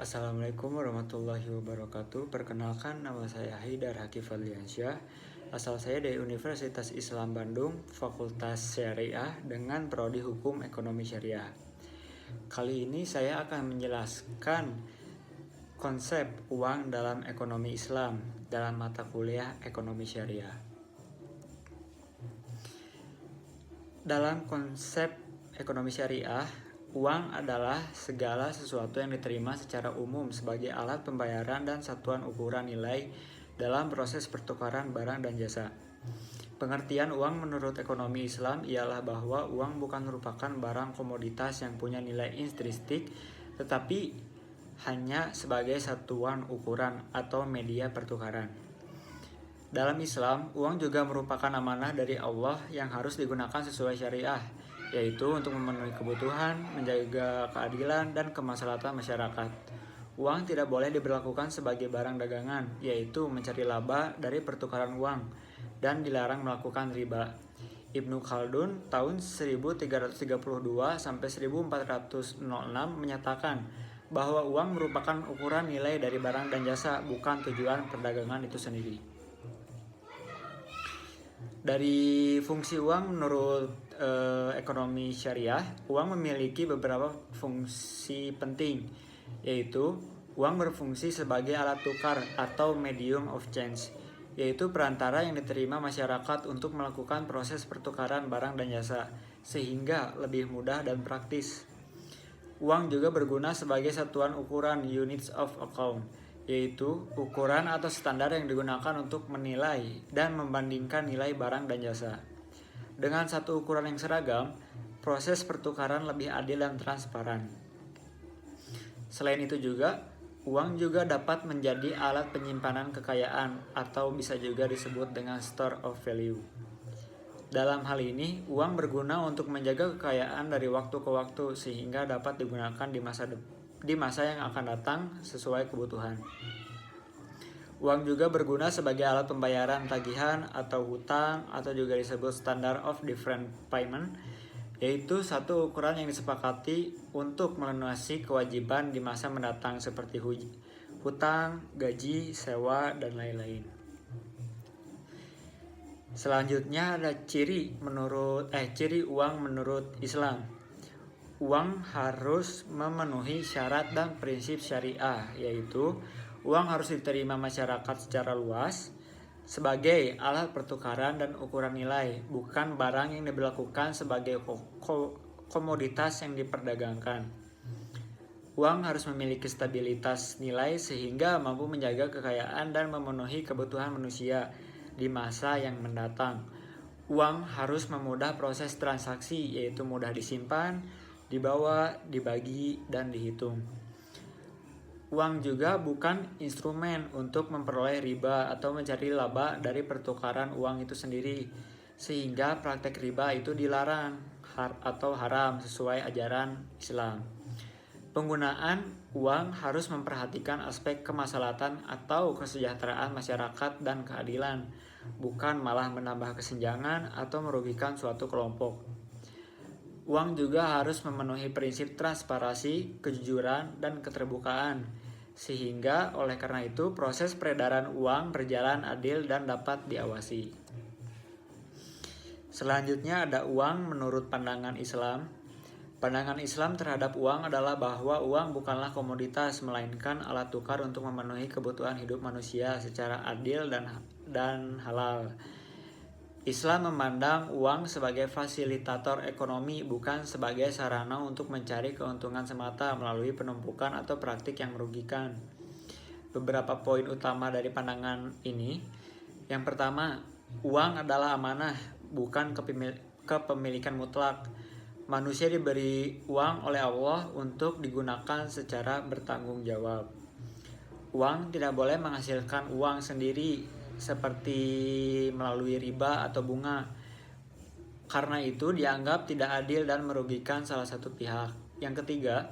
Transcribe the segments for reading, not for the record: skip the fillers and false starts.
Assalamualaikum warahmatullahi wabarakatuh. Perkenalkan, nama saya Haidar Hakif Fadliansyah. Asal saya dari Universitas Islam Bandung, Fakultas Syariah dengan Prodi Hukum Ekonomi Syariah. Kali ini saya akan menjelaskan konsep uang dalam ekonomi Islam dalam mata kuliah Ekonomi Syariah. Dalam konsep ekonomi syariah, uang adalah segala sesuatu yang diterima secara umum sebagai alat pembayaran dan satuan ukuran nilai dalam proses pertukaran barang dan jasa. Pengertian uang menurut ekonomi Islam ialah bahwa uang bukan merupakan barang komoditas yang punya nilai intrinsik, tetapi hanya sebagai satuan ukuran atau media pertukaran. Dalam Islam, uang juga merupakan amanah dari Allah yang harus digunakan sesuai syariah, yaitu untuk memenuhi kebutuhan, menjaga keadilan, dan kemaslahatan masyarakat. Uang tidak boleh diberlakukan sebagai barang dagangan, yaitu mencari laba dari pertukaran uang, dan dilarang melakukan riba. Ibnu Khaldun tahun 1332 sampai 1406 menyatakan bahwa uang merupakan ukuran nilai dari barang dan jasa, bukan tujuan perdagangan itu sendiri. Dari fungsi uang menurut ekonomi syariah, uang memiliki beberapa fungsi penting, yaitu uang berfungsi sebagai alat tukar atau medium of change, yaitu perantara yang diterima masyarakat untuk melakukan proses pertukaran barang dan jasa, sehingga lebih mudah dan praktis. Uang juga berguna sebagai satuan ukuran units of account, yaitu ukuran atau standar yang digunakan untuk menilai dan membandingkan nilai barang dan jasa. Dengan satu ukuran yang seragam, proses pertukaran lebih adil dan transparan. Selain itu juga, uang juga dapat menjadi alat penyimpanan kekayaan atau bisa juga disebut dengan store of value. Dalam hal ini, uang berguna untuk menjaga kekayaan dari waktu ke waktu sehingga dapat digunakan di masa yang akan datang sesuai kebutuhan. Uang juga berguna sebagai alat pembayaran tagihan atau hutang atau juga disebut standard of different payment, yaitu satu ukuran yang disepakati untuk melunasi kewajiban di masa mendatang seperti hutang, gaji, sewa, dan lain-lain. Selanjutnya ada ciri uang menurut Islam. Uang harus memenuhi syarat dan prinsip syariah, yaitu uang harus diterima masyarakat secara luas sebagai alat pertukaran dan ukuran nilai, bukan barang yang diberlakukan sebagai komoditas yang diperdagangkan. Uang harus memiliki stabilitas nilai sehingga mampu menjaga kekayaan dan memenuhi kebutuhan manusia di masa yang mendatang. Uang harus memudah proses transaksi, yaitu mudah disimpan, dibawa, dibagi, dan dihitung. Uang juga bukan instrumen untuk memperoleh riba atau mencari laba dari pertukaran uang itu sendiri, sehingga praktek riba itu dilarang atau haram sesuai ajaran Islam. Penggunaan uang harus memperhatikan aspek kemaslahatan atau kesejahteraan masyarakat dan keadilan, bukan malah menambah kesenjangan atau merugikan suatu kelompok. Uang juga harus memenuhi prinsip transparansi, kejujuran, dan keterbukaan, sehingga oleh karena itu proses peredaran uang berjalan adil dan dapat diawasi. Selanjutnya ada uang menurut pandangan Islam. Pandangan Islam terhadap uang adalah bahwa uang bukanlah komoditas, melainkan alat tukar untuk memenuhi kebutuhan hidup manusia secara adil dan halal. Islam memandang uang sebagai fasilitator ekonomi, bukan sebagai sarana untuk mencari keuntungan semata melalui penumpukan atau praktik yang merugikan. Beberapa poin utama dari pandangan ini. Yang pertama, uang adalah amanah, bukan kepemilikan mutlak. Manusia diberi uang oleh Allah untuk digunakan secara bertanggung jawab. Uang tidak boleh menghasilkan uang sendiri seperti melalui riba atau bunga. Karena itu dianggap tidak adil dan merugikan salah satu pihak. Yang ketiga,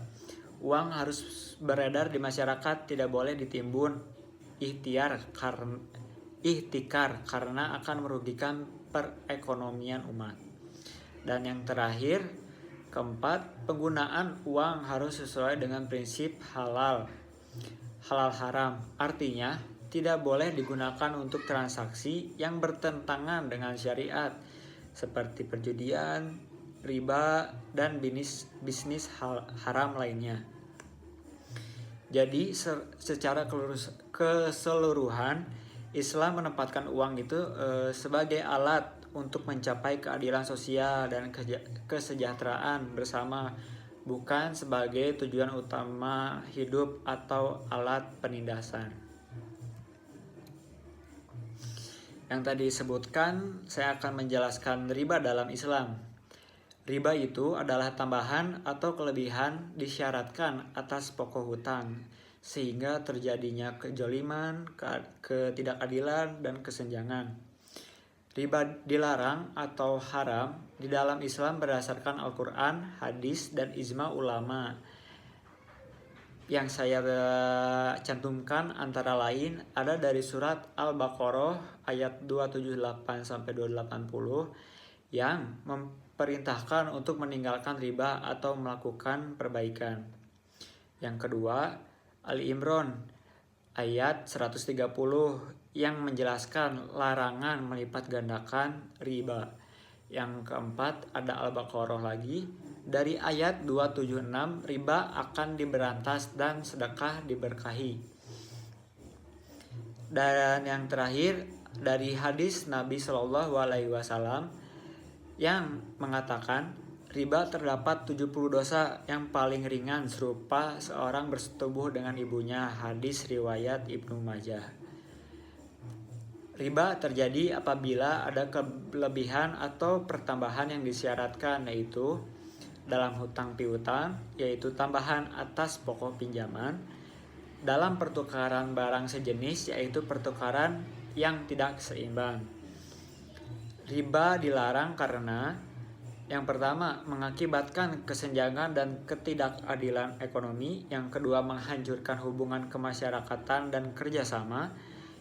uang harus beredar di masyarakat, tidak boleh ditimbun ihtikar karena akan merugikan perekonomian umat. Dan yang terakhir, keempat, penggunaan uang harus sesuai dengan prinsip halal. Halal haram artinya tidak boleh digunakan untuk transaksi yang bertentangan dengan syariat seperti perjudian, riba, dan bisnis haram lainnya. Jadi secara keseluruhan Islam menempatkan uang itu sebagai alat untuk mencapai keadilan sosial dan kesejahteraan bersama, bukan sebagai tujuan utama hidup atau alat penindasan. Yang tadi disebutkan, saya akan menjelaskan riba dalam Islam. Riba itu adalah tambahan atau kelebihan disyaratkan atas pokok hutang, sehingga terjadinya kejoliman, ketidakadilan, dan kesenjangan. Riba dilarang atau haram di dalam Islam berdasarkan Al-Quran, hadis, dan ijma ulama. Yang saya cantumkan antara lain ada dari surat Al-Baqarah ayat 278-280 yang perintahkan untuk meninggalkan riba atau melakukan perbaikan. Yang kedua, Ali Imran ayat 130 yang menjelaskan larangan melipat gandakan riba. Yang keempat, ada Al-Baqarah lagi dari ayat 276, riba akan diberantas dan sedekah diberkahi. Dan yang terakhir dari hadis Nabi Shallallahu Alaihi Wasallam yang mengatakan riba terdapat 70 dosa yang paling ringan serupa seorang bersetubuh dengan ibunya, hadis riwayat Ibnu Majah. Riba terjadi apabila ada kelebihan atau pertambahan yang disyaratkan, yaitu dalam hutang piutang, yaitu tambahan atas pokok pinjaman, dalam pertukaran barang sejenis, yaitu pertukaran yang tidak seimbang. Riba dilarang karena yang pertama mengakibatkan kesenjangan dan ketidakadilan ekonomi, yang kedua menghancurkan hubungan kemasyarakatan dan kerjasama,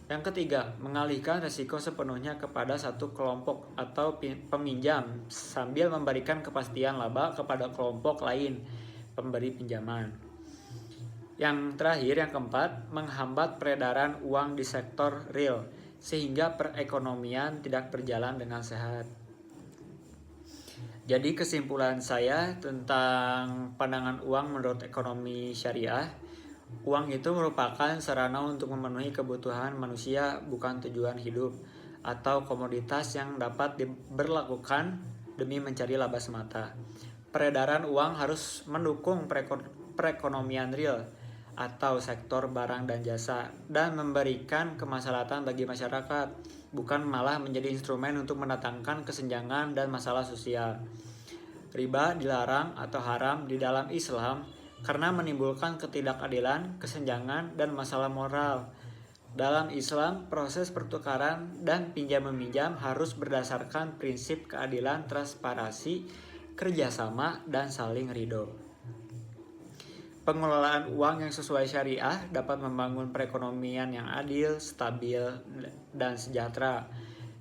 yang ketiga mengalihkan risiko sepenuhnya kepada satu kelompok atau peminjam sambil memberikan kepastian laba kepada kelompok lain pemberi pinjaman. Yang terakhir, yang keempat, menghambat peredaran uang di sektor real sehingga perekonomian tidak berjalan dengan sehat. Jadi kesimpulan saya tentang pandangan uang menurut ekonomi syariah, uang itu merupakan sarana untuk memenuhi kebutuhan manusia, bukan tujuan hidup atau komoditas yang dapat diberlakukan demi mencari laba semata. Peredaran uang harus mendukung perekonomian real atau sektor barang dan jasa dan memberikan kemaslahatan bagi masyarakat, bukan malah menjadi instrumen untuk mendatangkan kesenjangan dan masalah sosial. Riba dilarang atau haram di dalam Islam karena menimbulkan ketidakadilan, kesenjangan, dan masalah moral. Dalam Islam, proses pertukaran dan pinjam-meminjam harus berdasarkan prinsip keadilan, transparansi, kerjasama, dan saling ridho. Pengelolaan uang yang sesuai syariah dapat membangun perekonomian yang adil, stabil, dan sejahtera,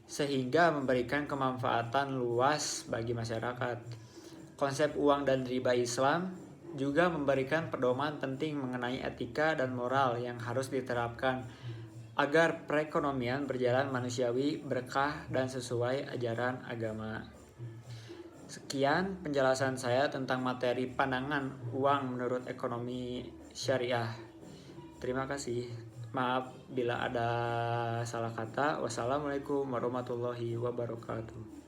sehingga memberikan kemanfaatan luas bagi masyarakat. Konsep uang dan riba Islam juga memberikan pedoman penting mengenai etika dan moral yang harus diterapkan agar perekonomian berjalan manusiawi, berkah, dan sesuai ajaran agama. Sekian penjelasan saya tentang materi pandangan uang menurut ekonomi syariah. Terima kasih. Maaf bila ada salah kata. Wassalamualaikum warahmatullahi wabarakatuh.